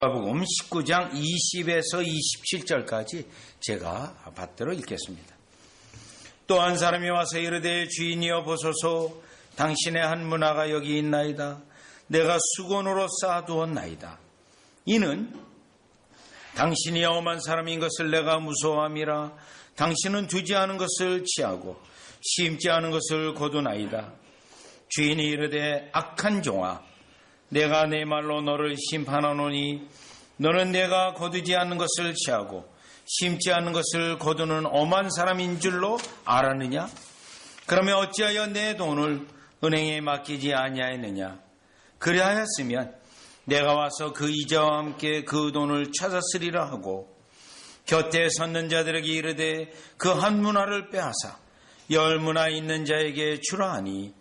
마가복음 19장 20에서 27절까지 제가 받들어 읽겠습니다. 또 한 사람이 와서 이르되 주인이여 보소서 당신의 한 문화가 여기 있나이다. 내가 수건으로 쌓아두었나이다. 이는 당신이 엄한 사람인 것을 내가 무서워함이라. 당신은 두지 않은 것을 취하고 심지 않은 것을 거두나이다. 주인이 이르되 악한 종아 내가 내 말로 너를 심판하노니 너는 내가 거두지 않는 것을 취하고 심지 않는 것을 거두는 엄한 사람인 줄로 알았느냐? 그러면 어찌하여 내 돈을 은행에 맡기지 아니하였느냐? 그리하였으면 내가 와서 그 이자와 함께 그 돈을 찾았으리라 하고 곁에 섰는 자들에게 이르되 그 한 문화를 빼앗아 10문화 있는 자에게 주라 하니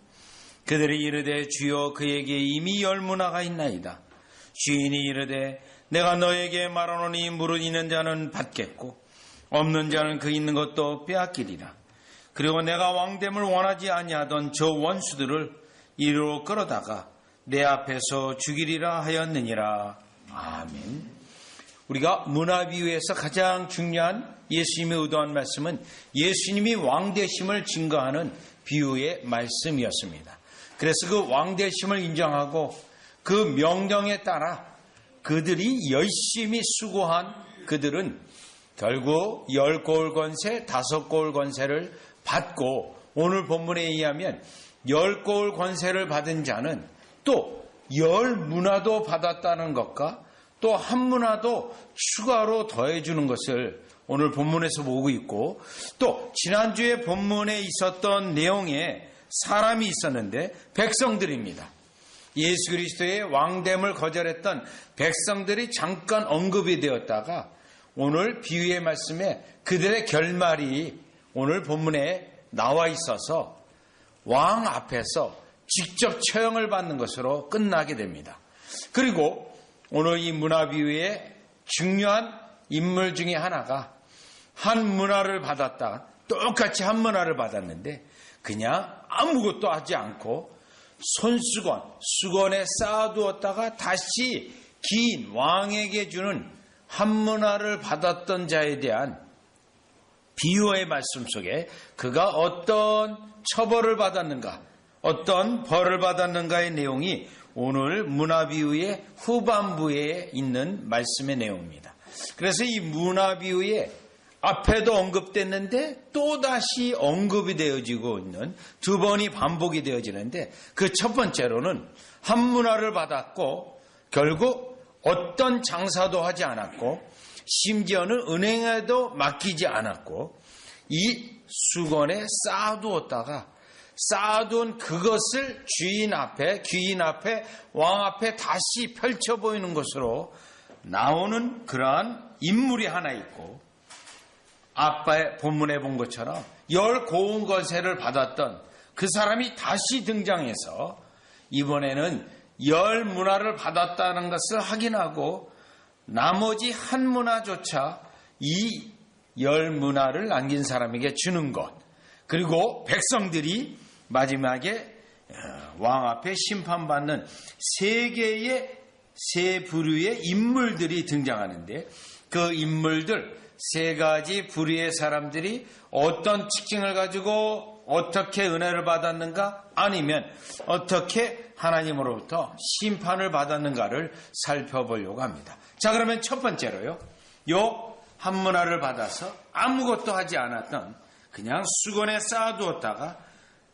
그들이 이르되 주여 그에게 이미 10문화가 있나이다. 주인이 이르되 내가 너에게 말하노니 무릇 있는 자는 받겠고 없는 자는 그 있는 것도 빼앗기리라. 그리고 내가 왕됨을 원하지 아니하던 저 원수들을 이리로 끌어다가 내 앞에서 죽이리라 하였느니라. 아멘. 우리가 문화비유에서 가장 중요한 예수님이 의도한 말씀은 예수님이 왕되심을 증거하는 비유의 말씀이었습니다. 그래서 그 왕되심을 인정하고 그 명령에 따라 그들이 열심히 수고한 그들은 결국 10고을 권세, 5고을 권세를 받고 오늘 본문에 의하면 10고을 권세를 받은 자는 또 10문화도 받았다는 것과 또 한 문화도 추가로 더해주는 것을 오늘 본문에서 보고 있고 또 지난주에 본문에 있었던 내용에 사람이 있었는데 백성들입니다. 예수 그리스도의 왕됨을 거절했던 백성들이 잠깐 언급이 되었다가 오늘 비유의 말씀에 그들의 결말이 오늘 본문에 나와 있어서 왕 앞에서 직접 처형을 받는 것으로 끝나게 됩니다. 그리고 오늘 이 문화 비유의 중요한 인물 중에 하나가 한 문화를 받았다. 똑같이 한 문화를 받았는데 그냥 아무것도 하지 않고 수건에 쌓아두었다가 다시 긴 왕에게 주는 한 문화를 받았던 자에 대한 비유의 말씀 속에 그가 어떤 처벌을 받았는가, 어떤 벌을 받았는가의 내용이 오늘 문화비유의 후반부에 있는 말씀의 내용입니다. 그래서 이 문화비유의 앞에도 언급됐는데 또다시 언급이 되어지고 있는 두 번이 반복이 되어지는데 그 첫 번째로는 한 문화를 받았고 결국 어떤 장사도 하지 않았고 심지어는 은행에도 맡기지 않았고 이 수건에 쌓아두었다가 쌓아둔 그것을 귀인 앞에 왕 앞에 다시 펼쳐 보이는 것으로 나오는 그러한 인물이 하나 있고 아빠의 본문에 본 것처럼 10고운 권세를 받았던 그 사람이 다시 등장해서 이번에는 10문화를 받았다는 것을 확인하고 나머지 한 문화조차 이 10문화를 남긴 사람에게 주는 것 그리고 백성들이 마지막에 왕 앞에 심판받는 세 부류의 인물들이 등장하는데 그 인물들 세 가지 부류의 사람들이 어떤 특징을 가지고 어떻게 은혜를 받았는가 아니면 어떻게 하나님으로부터 심판을 받았는가를 살펴보려고 합니다. 자, 그러면 첫 번째로요. 요 한 문화를 받아서 아무것도 하지 않았던 그냥 수건에 쌓아두었다가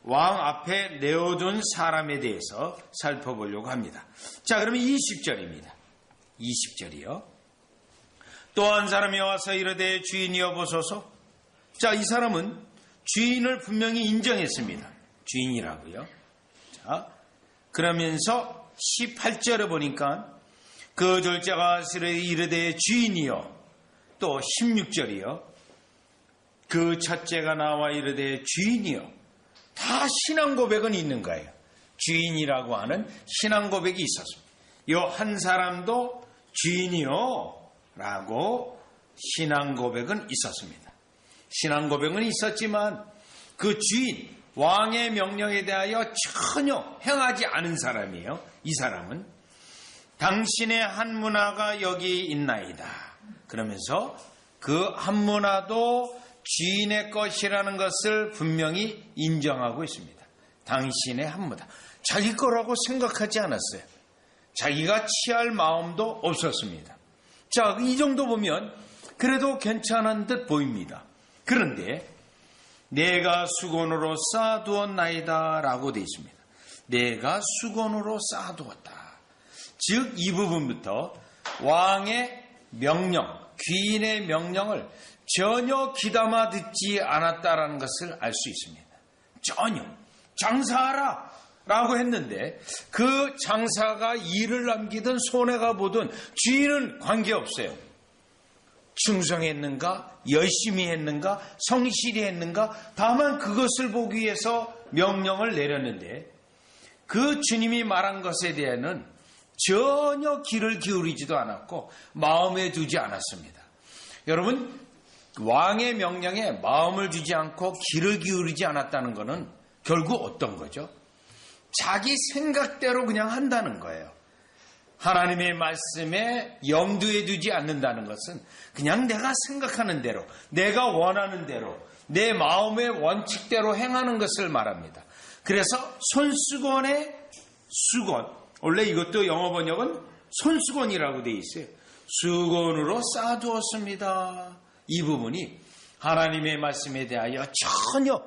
왕 앞에 내어둔 사람에 대해서 살펴보려고 합니다. 자, 그러면 20절입니다. 20절이요. 또 한 사람이 와서 이르되 주인이여 보소서. 자, 이 사람은 주인을 분명히 인정했습니다. 주인이라고요. 자, 그러면서 18절에 보니까 그 졸자가 이르되 주인이여. 또 16절이요. 그 첫째가 나와 이르되 주인이여. 다 신앙 고백은 있는 거예요. 주인이라고 하는 신앙 고백이 있었습니다. 요 한 사람도 주인이요 라고 신앙 고백은 있었습니다. 신앙 고백은 있었지만 그 주인, 왕의 명령에 대하여 전혀 행하지 않은 사람이에요. 이 사람은 당신의 한 문화가 여기 있나이다. 그러면서 그 한 문화도 주인의 것이라는 것을 분명히 인정하고 있습니다. 당신의 한 문화. 자기 거라고 생각하지 않았어요. 자기가 취할 마음도 없었습니다. 자, 이 정도 보면 그래도 괜찮은 듯 보입니다. 그런데 내가 수건으로 쌓아두었나이다 라고 되어 있습니다. 내가 수건으로 쌓아두었다. 즉 이 부분부터 왕의 명령, 귀인의 명령을 전혀 귀담아 듣지 않았다라는 것을 알 수 있습니다. 전혀 장사하라 라고 했는데 그 장사가 일을 남기든 손해가 보든 주인은 관계없어요. 충성했는가, 열심히 했는가, 성실히 했는가, 다만 그것을 보기 위해서 명령을 내렸는데 그 주님이 말한 것에 대해서는 전혀 귀를 기울이지도 않았고 마음에 두지 않았습니다. 여러분, 왕의 명령에 마음을 두지 않고 귀를 기울이지 않았다는 것은 결국 어떤 거죠? 자기 생각대로 그냥 한다는 거예요. 하나님의 말씀에 염두에 두지 않는다는 것은 그냥 내가 생각하는 대로, 내가 원하는 대로, 내 마음의 원칙대로 행하는 것을 말합니다. 그래서 손수건의 수건, 원래 이것도 영어 번역은 손수건이라고 되어 있어요. 수건으로 쌓아두었습니다. 이 부분이 하나님의 말씀에 대하여 전혀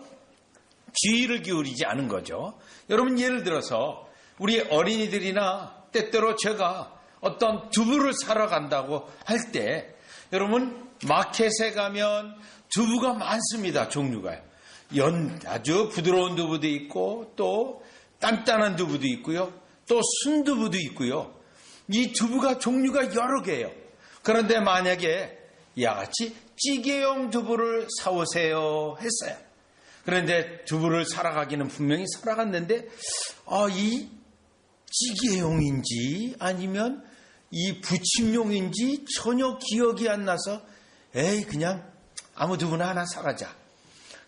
주의를 기울이지 않은 거죠. 여러분, 예를 들어서 우리 어린이들이나 때때로 제가 어떤 두부를 사러 간다고 할 때 여러분, 마켓에 가면 두부가 많습니다. 종류가요. 아주 부드러운 두부도 있고 또 단단한 두부도 있고요. 또 순두부도 있고요. 이 두부가 종류가 여러 개예요. 그런데 만약에 이와 같이 찌개용 두부를 사오세요 했어요. 그런데 두부를 사러 가기는 분명히 사러 갔는데 이 찌개용인지 아니면 이 부침용인지 전혀 기억이 안 나서 그냥 아무 두부나 하나 사가자.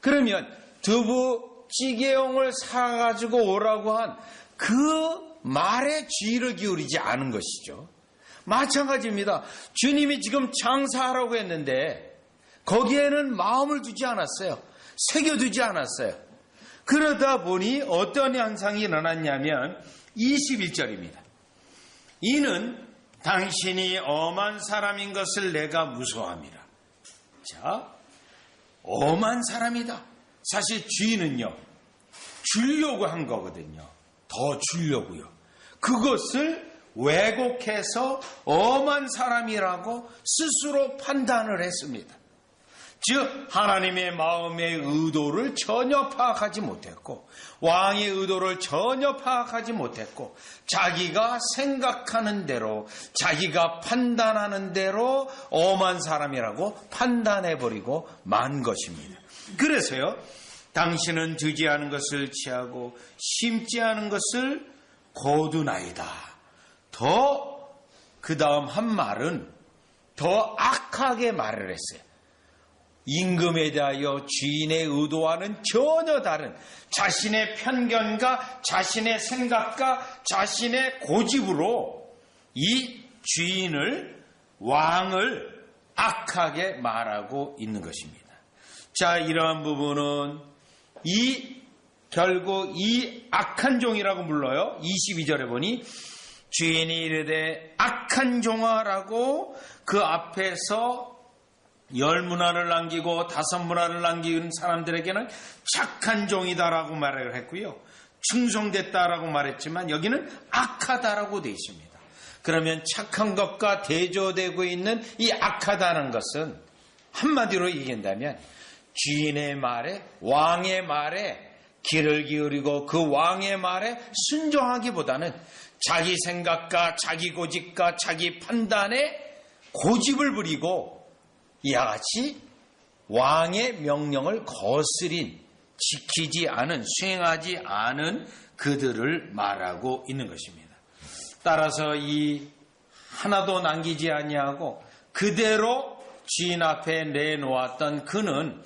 그러면 두부 찌개용을 사가지고 오라고 한 그 말에 주의를 기울이지 않은 것이죠. 마찬가지입니다. 주님이 지금 장사하라고 했는데 거기에는 마음을 두지 않았어요. 새겨두지 않았어요. 그러다 보니 어떤 현상이 일어났냐면 21절입니다. 이는 당신이 엄한 사람인 것을 내가 무서워함이라. 자, 엄한 사람이다. 사실 주인은요, 주려고 한 거거든요. 더 주려고요. 그것을 왜곡해서 엄한 사람이라고 스스로 판단을 했습니다. 즉 하나님의 마음의 의도를 전혀 파악하지 못했고 왕의 의도를 전혀 파악하지 못했고 자기가 생각하는 대로 자기가 판단하는 대로 엄한 사람이라고 판단해버리고 만 것입니다. 그래서요, 당신은 두지 않은 것을 취하고 심지 않은 것을 거두나이다. 더 그 다음 한 말은 더 악하게 말을 했어요. 임금에 대하여 주인의 의도와는 전혀 다른 자신의 편견과 자신의 생각과 자신의 고집으로 이 주인을, 왕을 악하게 말하고 있는 것입니다. 자, 이러한 부분은 결국 이 악한 종이라고 불러요. 22절에 보니 주인이 이르되 악한 종아라고 그 앞에서 10문화를 남기고 5문화를 남긴 사람들에게는 착한 종이다라고 말을 했고요. 충성됐다라고 말했지만 여기는 악하다라고 되어 있습니다. 그러면 착한 것과 대조되고 있는 이 악하다는 것은 한마디로 얘기한다면 주인의 말에, 왕의 말에 귀를 기울이고 그 왕의 말에 순종하기보다는 자기 생각과 자기 고집과 자기 판단에 고집을 부리고 이와 같이 왕의 명령을 거스린, 지키지 않은, 수행하지 않은 그들을 말하고 있는 것입니다. 따라서 이 하나도 남기지 아니하고 그대로 주인 앞에 내놓았던 그는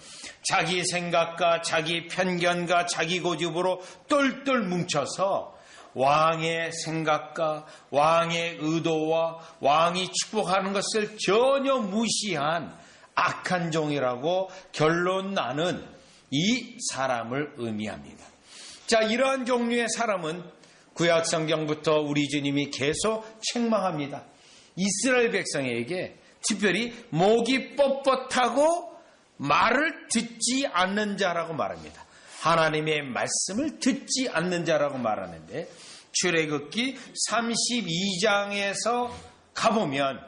자기 생각과 자기 편견과 자기 고집으로 똘똘 뭉쳐서 왕의 생각과 왕의 의도와 왕이 축복하는 것을 전혀 무시한 악한 종이라고 결론 나는 이 사람을 의미합니다. 자, 이러한 종류의 사람은 구약 성경부터 우리 주님이 계속 책망합니다. 이스라엘 백성에게 특별히 목이 뻣뻣하고 말을 듣지 않는 자라고 말합니다. 하나님의 말씀을 듣지 않는 자라고 말하는데 출애굽기 32장에서 가보면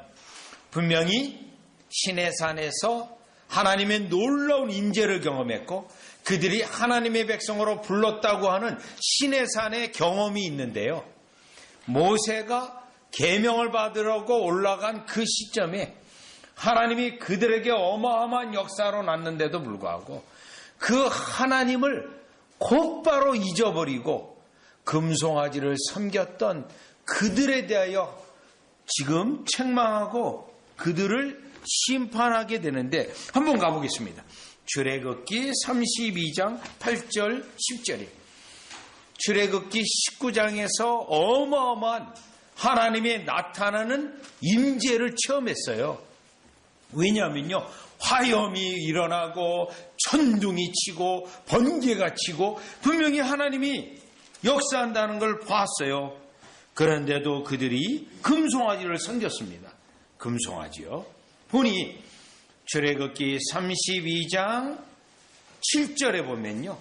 분명히 시내산에서 하나님의 놀라운 임재를 경험했고 그들이 하나님의 백성으로 불렀다고 하는 시내산의 경험이 있는데요. 모세가 계명을 받으려고 올라간 그 시점에 하나님이 그들에게 어마어마한 역사로 났는데도 불구하고 그 하나님을 곧바로 잊어버리고 금송아지를 섬겼던 그들에 대하여 지금 책망하고 그들을 심판하게 되는데 한번 가보겠습니다. 출애굽기 32장 8절 10절에 출애굽기 19장에서 어마어마한 하나님의 나타나는 임재를 체험했어요. 왜냐하면요, 화염이 일어나고 천둥이 치고 번개가 치고 분명히 하나님이 역사한다는 걸 봤어요. 그런데도 그들이 금송아지를 섬겼습니다. 금송아지요. 보니 출애굽기 32장 7절에 보면요,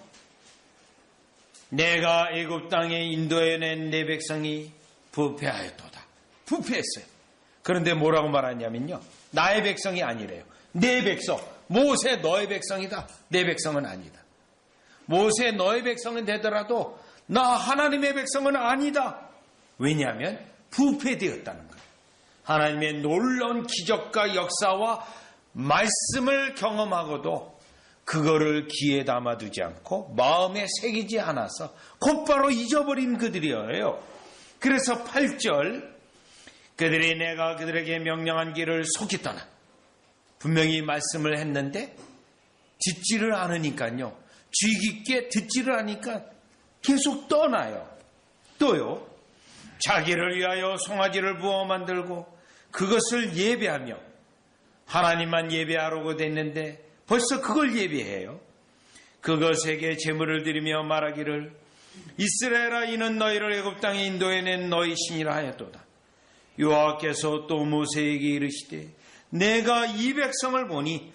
내가 애굽 땅에 인도해낸 내 백성이 부패하였도다. 부패했어요. 그런데 뭐라고 말하냐면요, 나의 백성이 아니래요. 내 백성. 모세 너의 백성이다. 내 백성은 아니다. 모세 너의 백성은 되더라도 나 하나님의 백성은 아니다. 왜냐하면 부패되었다는 거예요. 하나님의 놀라운 기적과 역사와 말씀을 경험하고도 그거를 귀에 담아두지 않고 마음에 새기지 않아서 곧바로 잊어버린 그들이에요. 그래서 8절, 그들이 내가 그들에게 명령한 길을 속히 떠나. 분명히 말씀을 했는데 듣지를 않으니까요, 주의 깊게 듣지를 않으니까 계속 떠나요. 또요, 자기를 위하여 송아지를 부어 만들고 그것을 예배하며, 하나님만 예배하려고 됐는데 벌써 그걸 예배해요. 그것에게 제물을 드리며 말하기를 이스라엘아, 이는 너희를 애굽 땅에 인도해낸 너희 신이라 하였도다. 여호와께서 또 모세에게 이르시되 내가 이 백성을 보니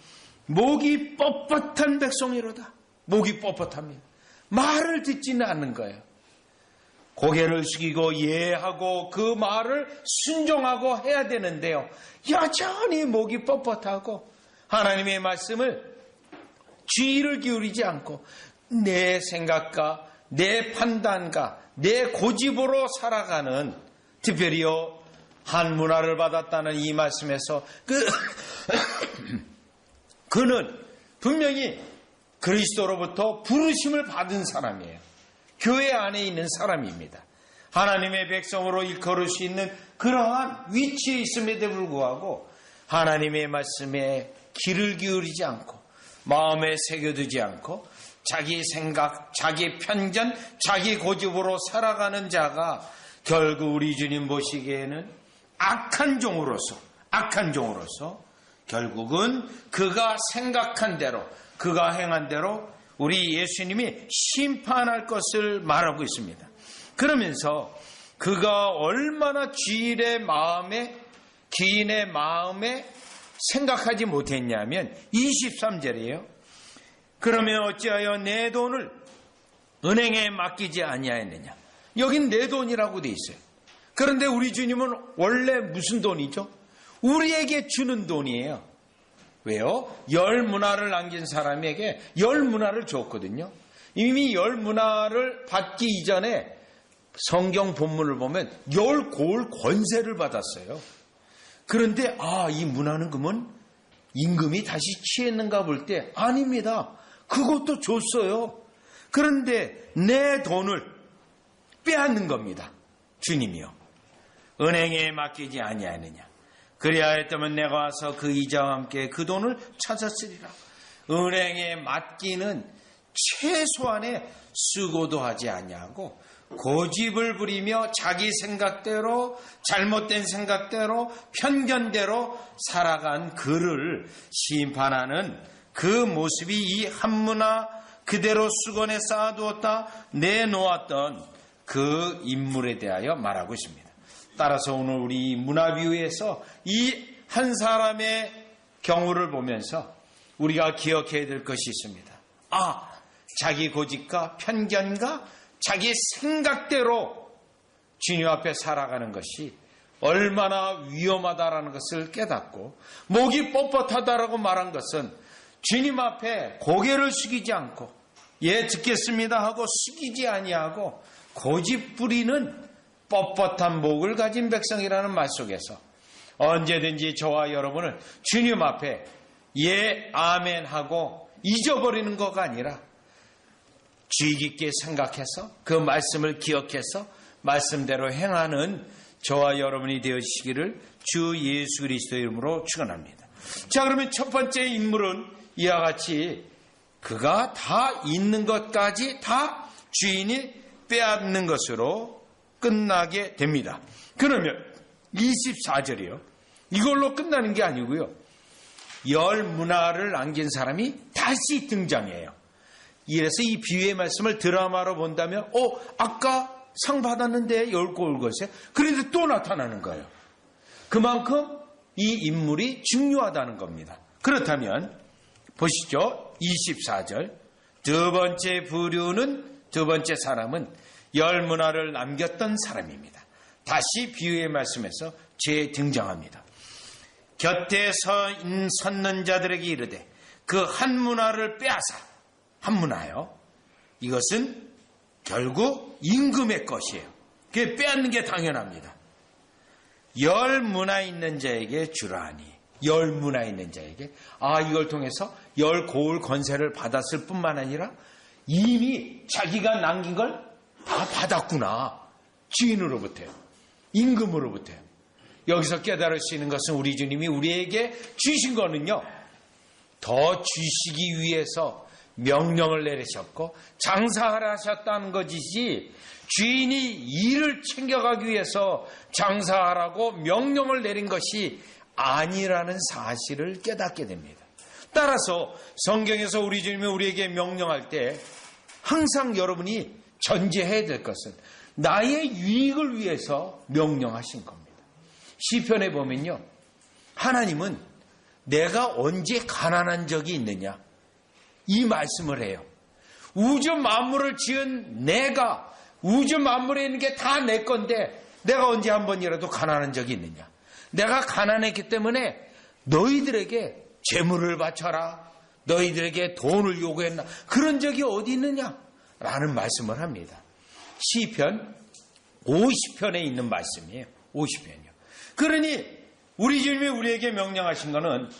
목이 뻣뻣한 백성이로다. 목이 뻣뻣합니다. 말을 듣지는 않는 거예요. 고개를 숙이고 예하고 그 말을 순종하고 해야 되는데요, 여전히 목이 뻣뻣하고 하나님의 말씀을 주의를 기울이지 않고 내 생각과 내 판단과 내 고집으로 살아가는, 특별히요 한 문화를 받았다는 이 말씀에서 그는 분명히 그리스도로부터 부르심을 받은 사람이에요. 교회 안에 있는 사람입니다. 하나님의 백성으로 일컬을 수 있는 그러한 위치에 있음에도 불구하고 하나님의 말씀에 귀를 기울이지 않고 마음에 새겨두지 않고 자기 생각, 자기 편견, 자기 고집으로 살아가는 자가 결국 우리 주님 보시기에는 악한 종으로서 결국은 그가 생각한 대로, 그가 행한 대로 우리 예수님이 심판할 것을 말하고 있습니다. 그러면서 그가 얼마나 귀인의 마음에 생각하지 못했냐면 23절이에요. 그러면 어찌하여 내 돈을 은행에 맡기지 아니하였느냐. 여긴 내 돈이라고 돼 있어요. 그런데 우리 주님은 원래 무슨 돈이죠? 우리에게 주는 돈이에요. 왜요? 열 문화를 남긴 사람에게 열 문화를 줬거든요. 이미 열 문화를 받기 이전에 성경 본문을 보면 열 고을 권세를 받았어요. 그런데 이 문화는 그러면 임금이 다시 취했는가 볼 때 아닙니다. 그것도 줬어요. 그런데 내 돈을 빼앗는 겁니다. 주님이요. 은행에 맡기지 아니하느냐. 그리하였다면 내가 와서 그 이자와 함께 그 돈을 찾았으리라. 은행에 맡기는 최소한의 수고도 하지 아니하고 고집을 부리며 자기 생각대로, 잘못된 생각대로, 편견대로 살아간 그를 심판하는 그 모습이 이 한문화 그대로 수건에 쌓아두었다 내놓았던 그 인물에 대하여 말하고 있습니다. 따라서 오늘 우리 문화비유에서 이 한 사람의 경우를 보면서 우리가 기억해야 될 것이 있습니다. 자기 고집과 편견과 자기 생각대로 주님 앞에 살아가는 것이 얼마나 위험하다라는 것을 깨닫고, 목이 뻣뻣하다라고 말한 것은 주님 앞에 고개를 숙이지 않고 예 듣겠습니다 하고 숙이지 아니하고 고집 부리는 뻣뻣한 목을 가진 백성이라는 말 속에서 언제든지 저와 여러분을 주님 앞에 예 아멘 하고 잊어버리는 것가 아니라 주의 깊게 생각해서 그 말씀을 기억해서 말씀대로 행하는 저와 여러분이 되어주시기를 주 예수 그리스도의 이름으로 축원합니다. 자, 그러면 첫 번째 인물은 이와 같이 그가 다 있는 것까지 다 주인이 빼앗는 것으로 끝나게 됩니다. 그러면 24절이요. 이걸로 끝나는 게 아니고요. 열 문화를 남긴 사람이 다시 등장해요. 이래서 이 비유의 말씀을 드라마로 본다면 아까 상 받았는데 열 고울 것에 그런데 또 나타나는 거예요. 그만큼 이 인물이 중요하다는 겁니다. 그렇다면 보시죠. 24절 두 번째 사람은 열 문화를 남겼던 사람입니다. 다시 비유의 말씀에서 재등장합니다. 곁에 섰는 자들에게 이르되 그 한 문화를 빼앗아, 한 문화요. 이것은 결국 임금의 것이에요. 그게 빼앗는 게 당연합니다. 열 문화 있는 자에게 주라니. 열 문화 있는 자에게 이걸 통해서 열 고을 권세를 받았을 뿐만 아니라 이미 자기가 남긴 걸 다 받았구나. 주인으로부터요. 임금으로부터요. 여기서 깨달을 수 있는 것은 우리 주님이 우리에게 주신 거는요, 더 주시기 위해서 명령을 내리셨고 장사하라 하셨다는 것이지 주인이 일을 챙겨가기 위해서 장사하라고 명령을 내린 것이 아니라는 사실을 깨닫게 됩니다. 따라서 성경에서 우리 주님이 우리에게 명령할 때 항상 여러분이 전제해야 될 것은 나의 유익을 위해서 명령하신 겁니다. 시편에 보면요, 하나님은 내가 언제 가난한 적이 있느냐 이 말씀을 해요. 우주 만물을 지은 내가, 우주 만물에 있는 게 다 내 건데 내가 언제 한 번이라도 가난한 적이 있느냐. 내가 가난했기 때문에 너희들에게 재물을 바쳐라, 너희들에게 돈을 요구했나, 그런 적이 어디 있느냐 라는 말씀을 합니다. 시편 50편에 있는 말씀이에요. 50편이요. 그러니 우리 주님이 우리에게 명령하신 것은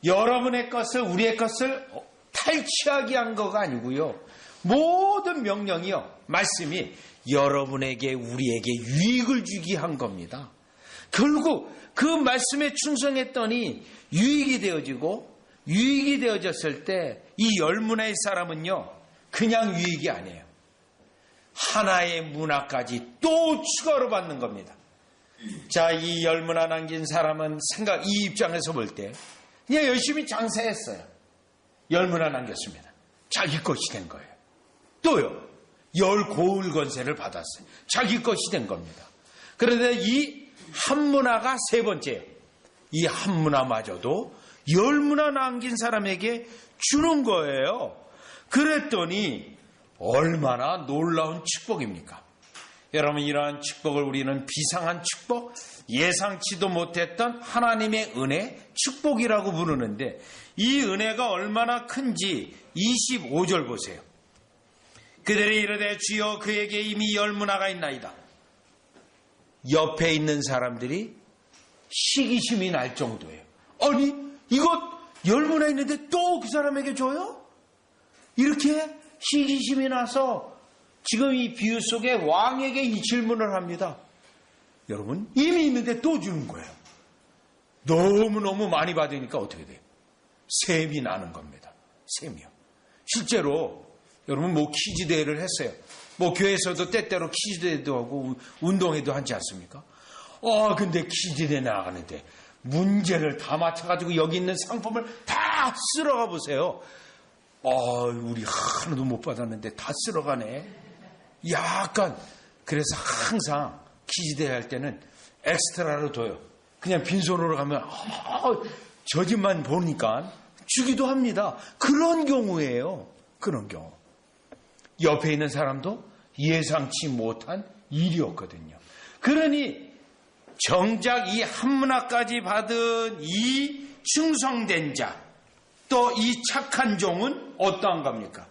여러분의 것을, 우리의 것을 탈취하게 한 거가 아니고요. 모든 명령이요, 말씀이 여러분에게, 우리에게 유익을 주게 한 겁니다. 결국 그 말씀에 충성했더니 유익이 되어지고, 유익이 되어졌을 때 이 열 문화의 사람은요, 그냥 유익이 아니에요. 하나의 문화까지 또 추가로 받는 겁니다. 자, 이 열 문화 남긴 사람은 이 입장에서 볼 때 그냥 열심히 장사했어요. 열 문화 남겼습니다. 자기 것이 된 거예요. 또요, 열 고을 권세를 받았어요. 자기 것이 된 겁니다. 그런데 이 한 문화가 세 번째예요. 이 한 문화마저도 열 문화 남긴 사람에게 주는 거예요. 그랬더니 얼마나 놀라운 축복입니까? 여러분, 이러한 축복을 우리는 비상한 축복, 예상치도 못했던 하나님의 은혜, 축복이라고 부르는데 이 은혜가 얼마나 큰지 25절 보세요. 그들이 이르되 주여 그에게 이미 열 문화가 있나이다. 옆에 있는 사람들이 시기심이 날 정도예요. 아니, 이것 열 문화 있는데 또 그 사람에게 줘요? 이렇게 시기심이 나서 지금 이 비유 속에 왕에게 이 질문을 합니다. 여러분, 이미 있는데 또 주는 거예요. 너무너무 많이 받으니까 어떻게 돼요? 셈이 나는 겁니다. 셈이요. 실제로 여러분 퀴즈 대회를 했어요. 뭐 교회에서도 때때로 키즈대도 하고 운동회도 하지 않습니까? 근데 키즈대 나가는데 문제를 다 맞춰가지고 여기 있는 상품을 다 쓸어가 보세요. 우리 하나도 못 받았는데 다 쓸어가네. 약간 그래서 항상 키즈대 할 때는 엑스트라로 둬요. 그냥 빈손으로 가면 저 집만 보니까 주기도 합니다. 그런 경우예요. 그런 경우. 옆에 있는 사람도 예상치 못한 일이었거든요. 그러니 정작 이 한문화까지 받은 이 충성된 자, 또 이 착한 종은 어떠한 겁니까?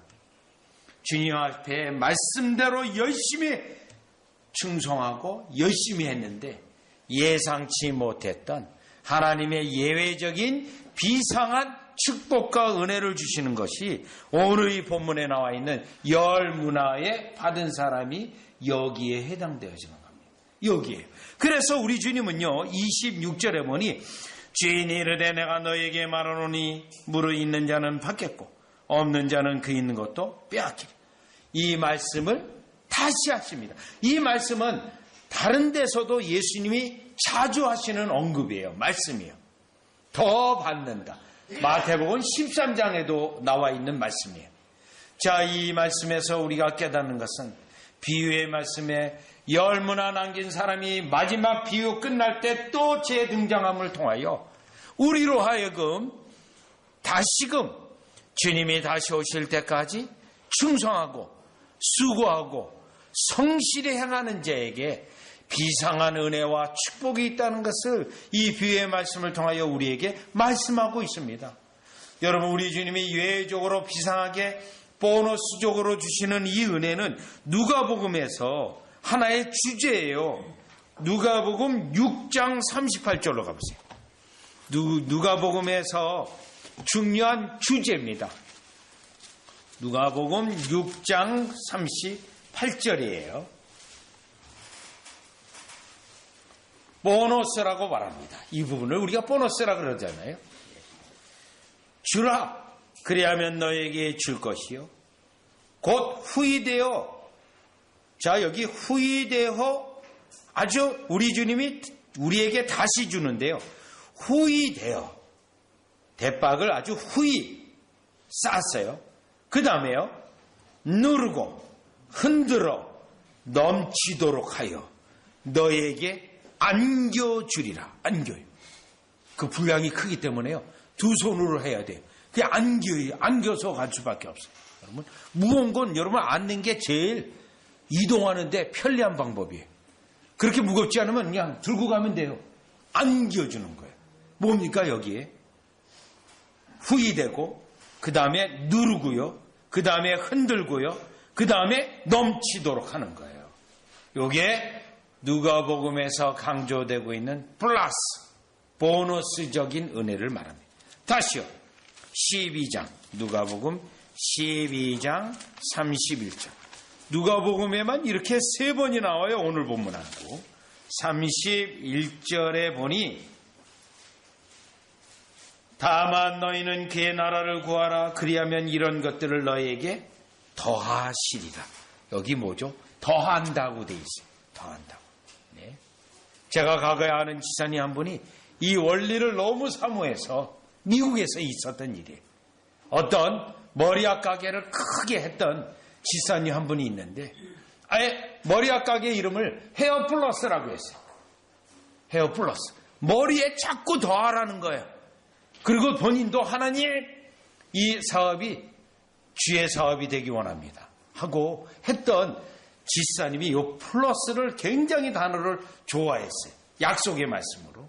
주님 앞에 말씀대로 열심히 충성하고 열심히 했는데 예상치 못했던 하나님의 예외적인 비상한 축복과 은혜를 주시는 것이 오늘 이 본문에 나와 있는 열 문화에 받은 사람이 여기에 해당되어지는 겁니다. 여기에. 그래서 우리 주님은요 26절에 보니 주인이 이르되 내가 너에게 말하노니 무릇 있는 자는 받겠고 없는 자는 그 있는 것도 빼앗기리. 이 말씀을 다시 하십니다. 이 말씀은 다른 데서도 예수님이 자주 하시는 언급이에요. 말씀이에요. 더 받는다. 마태복음 13장에도 나와 있는 말씀이에요. 자, 이 말씀에서 우리가 깨닫는 것은 비유의 말씀에 열 문화 남긴 사람이 마지막 비유 끝날 때 또 재등장함을 통하여 우리로 하여금 다시금 주님이 다시 오실 때까지 충성하고 수고하고 성실히 행하는 자에게 비상한 은혜와 축복이 있다는 것을 이 비유의 말씀을 통하여 우리에게 말씀하고 있습니다. 여러분, 우리 주님이 예외적으로 비상하게 보너스적으로 주시는 이 은혜는 누가복음에서 하나의 주제예요. 누가복음 6장 38절로 가보세요. 누가복음에서 중요한 주제입니다. 누가복음 6장 38절이에요. 보너스라고 말합니다. 이 부분을 우리가 보너스라고 그러잖아요. 주라, 그리하면 너에게 줄 것이요 곧 후이되어. 자, 여기 후이되어 아주 우리 주님이 우리에게 다시 주는데요. 후이되어 대박을 아주 후이 쌌어요. 그 다음에요, 누르고 흔들어 넘치도록 하여 너에게 안겨주리라. 안겨요. 그 분량이 크기 때문에요. 두 손으로 해야 돼요. 그게 안겨요. 안겨서 갈 수밖에 없어요. 여러분, 무거운 건 여러분 안는 게 제일 이동하는데 편리한 방법이에요. 그렇게 무겁지 않으면 그냥 들고 가면 돼요. 안겨주는 거예요. 뭡니까 여기에? 후이되고, 그 다음에 누르고요, 그 다음에 흔들고요, 그 다음에 넘치도록 하는 거예요. 요게 누가복음에서 강조되고 있는 플러스, 보너스적인 은혜를 말합니다. 다시요. 12장, 누가복음 12장 31절. 누가복음에만 이렇게 세 번이 나와요. 오늘 본문하고 31절에 보니 다만 너희는 그의 나라를 구하라. 그리하면 이런 것들을 너희에게 더하시리라. 여기 뭐죠? 더한다고 돼 있어요. 더한다고. 네. 제가 과거에 아는 지사님 한 분이 이 원리를 너무 사모해서 미국에서 있었던 일이에요. 어떤 머리약 가게를 크게 했던 지사님 한 분이 있는데 아예 머리약 가게 이름을 헤어 플러스라고 했어요. 헤어 플러스. 머리에 자꾸 더하라는 거예요. 그리고 본인도 하나님 이 사업이 주의 사업이 되기 원합니다 하고 했던 지사님이 이 플러스를 굉장히 단어를 좋아했어요. 약속의 말씀으로.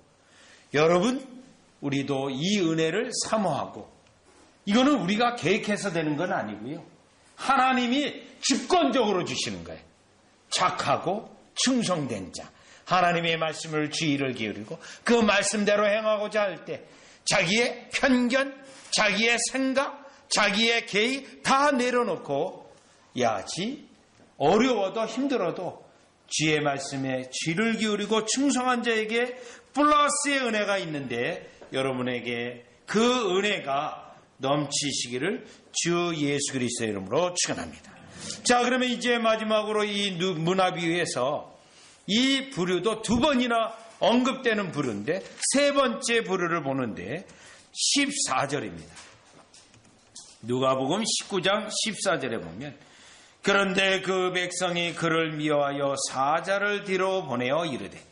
여러분, 우리도 이 은혜를 사모하고, 이거는 우리가 계획해서 되는 건 아니고요. 하나님이 주권적으로 주시는 거예요. 착하고 충성된 자, 하나님의 말씀을 주의를 기울이고 그 말씀대로 행하고자 할 때 자기의 편견, 자기의 생각, 자기의 계획 다 내려놓고 야지 어려워도 힘들어도 주의 말씀에 귀를 기울이고 충성한 자에게 플러스의 은혜가 있는데 여러분에게 그 은혜가 넘치시기를 주 예수 그리스도의 이름으로 축원합니다. 자, 그러면 이제 마지막으로 이 문화비유에서 이 부류도 두 번이나 언급되는 부류인데 세 번째 부류를 보는데 14절입니다. 누가복음 19장 14절에 보면 그런데 그 백성이 그를 미워하여 사자를 뒤로 보내어 이르되,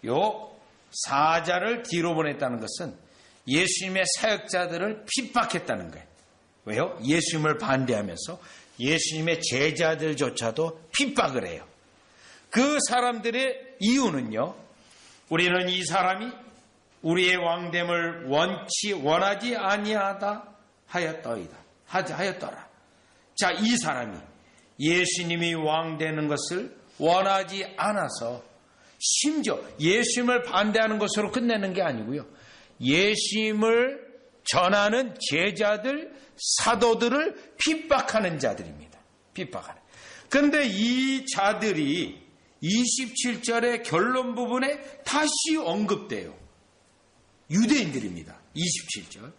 요 사자를 뒤로 보냈다는 것은 예수님의 사역자들을 핍박했다는 거예요. 왜요? 예수님을 반대하면서 예수님의 제자들조차도 핍박을 해요. 그 사람들의 이유는요, 우리는 이 사람이 우리의 왕됨을 원하지 아니하다 하였더라. 자, 이 사람이 예수님이 왕되는 것을 원하지 않아서 심지어 예수님을 반대하는 것으로 끝내는 게 아니고요, 예수님을 전하는 제자들, 사도들을 핍박하는 자들입니다. 핍박하는. 그런데 이 자들이 27절의 결론 부분에 다시 언급돼요. 유대인들입니다. 27절.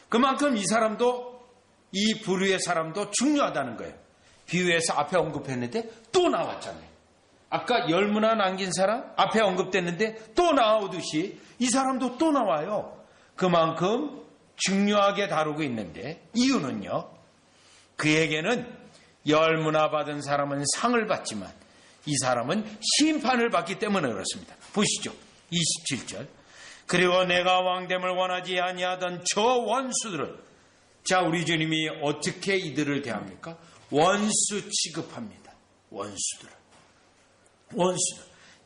그만큼 이 사람도, 이 부류의 사람도 중요하다는 거예요. 비유에서 앞에 언급했는데 또 나왔잖아요. 아까 열무나 남긴 사람 앞에 언급됐는데 또 나오듯이 이 사람도 또 나와요. 그만큼 중요하게 다루고 있는데, 이유는요, 그에게는 열무나 받은 사람은 상을 받지만 이 사람은 심판을 받기 때문에 그렇습니다. 보시죠. 27절. 그리고 내가 왕됨을 원하지 아니하던 저 원수들을, 자, 우리 주님이 어떻게 이들을 대합니까? 원수 취급합니다. 원수들.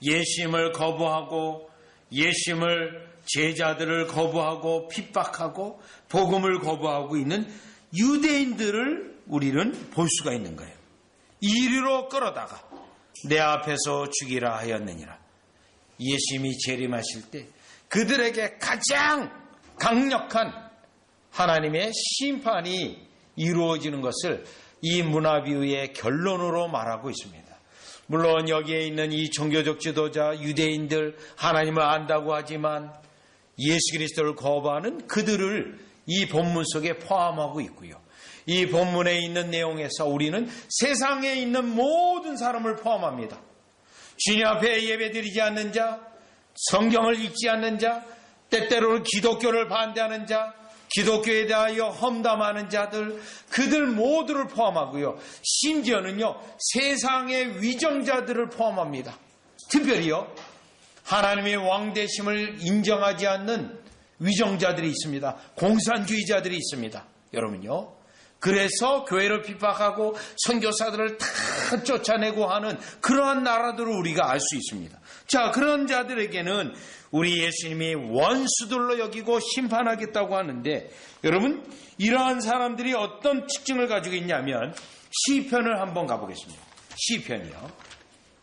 예수님을 거부하고 예수님을, 제자들을 거부하고 핍박하고 복음을 거부하고 있는 유대인들을 우리는 볼 수가 있는 거예요. 이리로 끌어다가 내 앞에서 죽이라 하였느니라. 예수님이 재림하실 때 그들에게 가장 강력한 하나님의 심판이 이루어지는 것을 이 문화비유의 결론으로 말하고 있습니다. 물론 여기에 있는 이 종교적 지도자, 유대인들, 하나님을 안다고 하지만 예수 그리스도를 거부하는 그들을 이 본문 속에 포함하고 있고요. 이 본문에 있는 내용에서 우리는 세상에 있는 모든 사람을 포함합니다. 주님 앞에 예배드리지 않는 자, 성경을 읽지 않는 자, 때때로는 기독교를 반대하는 자, 기독교에 대하여 험담하는 자들, 그들 모두를 포함하고요. 심지어는요, 세상의 위정자들을 포함합니다. 특별히요, 하나님의 왕되심을 인정하지 않는 위정자들이 있습니다. 공산주의자들이 있습니다. 여러분요. 그래서 교회를 핍박하고 선교사들을 다 쫓아내고 하는 그러한 나라들을 우리가 알 수 있습니다. 자, 그런 자들에게는 우리 예수님이 원수들로 여기고 심판하겠다고 하는데, 여러분, 이러한 사람들이 어떤 특징을 가지고 있냐면 시편을 한번 가보겠습니다. 시편이요.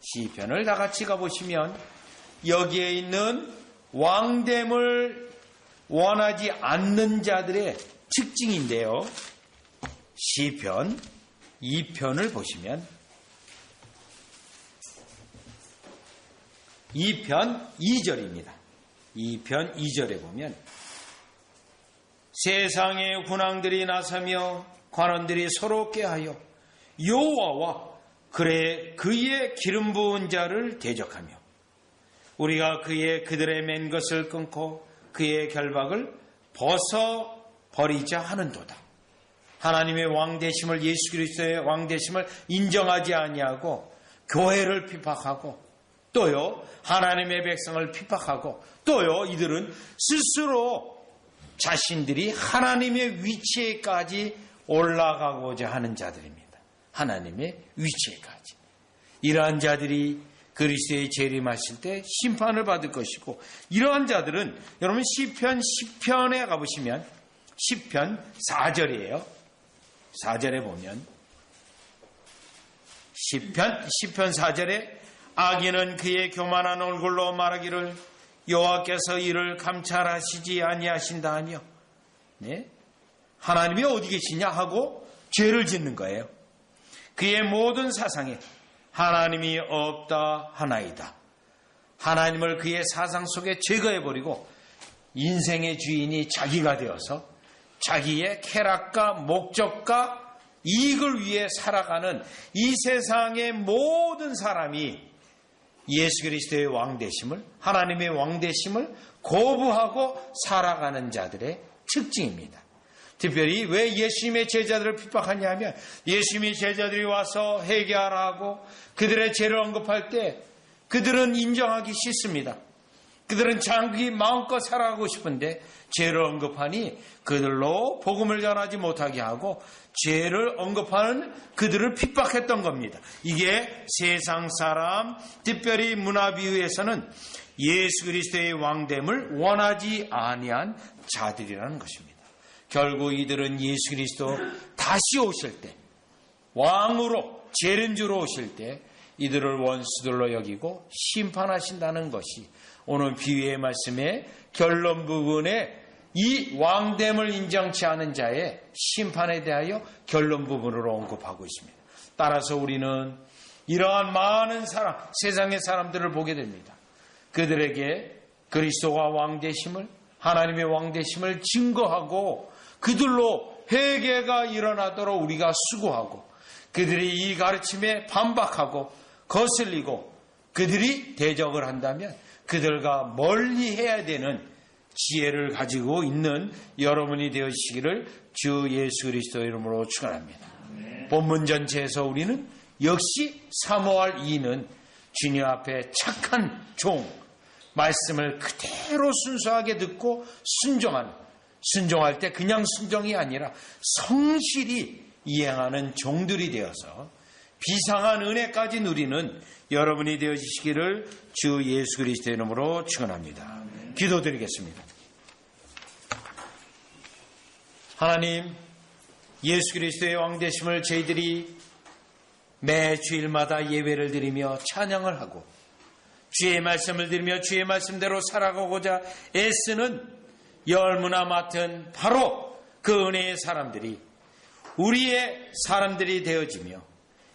시편을 다 같이 가보시면 여기에 있는 왕됨을 원하지 않는 자들의 특징인데요. 시편 2편을 보시면 2편 2절입니다. 2편 2절에 보면 세상의 군왕들이 나서며 관원들이 서로 꾀하여 여호와와 그의 기름 부은 자를 대적하며 우리가 그들의 맨 것을 끊고 그의 결박을 벗어버리자 하는도다. 하나님의 왕되심을, 예수 그리스도의 왕되심을 인정하지 아니하고 교회를 핍박하고 또요 하나님의 백성을 핍박하고 또요 이들은 스스로 자신들이 하나님의 위치에까지 올라가고자 하는 자들입니다. 하나님의 위치에까지. 이러한 자들이 그리스도의 재림하실 때 심판을 받을 것이고, 이러한 자들은 여러분 시편 10편에 가보시면 10편 4절이에요. 4절에 보면 시편 4절에 악인은 그의 교만한 얼굴로 말하기를 여호와께서 이를 감찰하시지 아니하신다 하며, 네? 하나님이 어디 계시냐 하고 죄를 짓는 거예요. 그의 모든 사상에 하나님이 없다 하나이다. 하나님을 그의 사상 속에 제거해버리고 인생의 주인이 자기가 되어서 자기의 쾌락과 목적과 이익을 위해 살아가는 이 세상의 모든 사람이 예수 그리스도의 왕되심을, 하나님의 왕되심을 거부하고 살아가는 자들의 특징입니다. 특별히 왜 예수님의 제자들을 핍박하냐 하면 예수님의 제자들이 와서 회개하라 하고 그들의 죄를 언급할 때 그들은 인정하기 싫습니다. 그들은 자기 마음껏 살아가고 싶은데 죄를 언급하니 그들로 복음을 전하지 못하게 하고 죄를 언급하는 그들을 핍박했던 겁니다. 이게 세상 사람, 특별히 문화 비유에서는 예수 그리스도의 왕됨을 원하지 아니한 자들이라는 것입니다. 결국 이들은 예수 그리스도 다시 오실 때, 왕으로 재림주로 오실 때 이들을 원수들로 여기고 심판하신다는 것이 오늘 비유의 말씀의 결론 부분에 이 왕됨을 인정치 않은 자의 심판에 대하여 결론 부분으로 언급하고 있습니다. 따라서 우리는 이러한 많은 사람, 세상의 사람들을 보게 됩니다. 그들에게 그리스도가 왕되심을, 하나님의 왕되심을 증거하고 그들로 회개가 일어나도록 우리가 수고하고 그들이 이 가르침에 반박하고 거슬리고 그들이 대적을 한다면 그들과 멀리 해야 되는 지혜를 가지고 있는 여러분이 되어주시기를 주 예수 그리스도의 이름으로 축원합니다. 본문 전체에서 우리는 역시 사모할 이는 주님 앞에 착한 종, 말씀을 그대로 순수하게 듣고 순종할 때 그냥 순종이 아니라 성실히 이행하는 종들이 되어서 비상한 은혜까지 누리는 여러분이 되어주시기를 주 예수 그리스도의 이름으로 축원합니다. 기도드리겠습니다. 하나님, 예수 그리스도의 왕되심을 저희들이 매 주일마다 예배를 드리며 찬양을 하고 주의 말씀을 들으며 주의 말씀대로 살아가고자 애쓰는 열무나 맡은 바로 그 은혜의 사람들이 우리의 사람들이 되어지며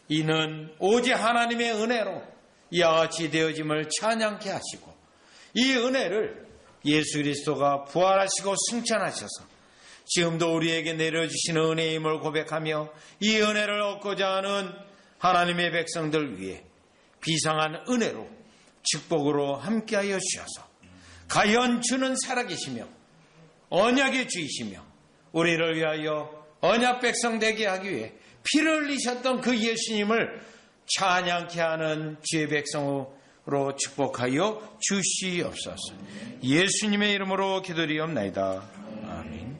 이는 오직 하나님의 은혜로 이와 같이 되어짐을 찬양케 하시고 이 은혜를 예수 그리스도가 부활하시고 승천하셔서 지금도 우리에게 내려주시는 은혜임을 고백하며 이 은혜를 얻고자 하는 하나님의 백성들 위해 비상한 은혜로 축복으로 함께하여 주셔서 가연 주는 살아계시며 언약의 주이시며 우리를 위하여 언약 백성 되게 하기 위해 피를 흘리셨던 그 예수님을 찬양케 하는 주의 백성으로 축복하여 주시옵소서. 예수님의 이름으로 기도드리옵나이다. 아멘.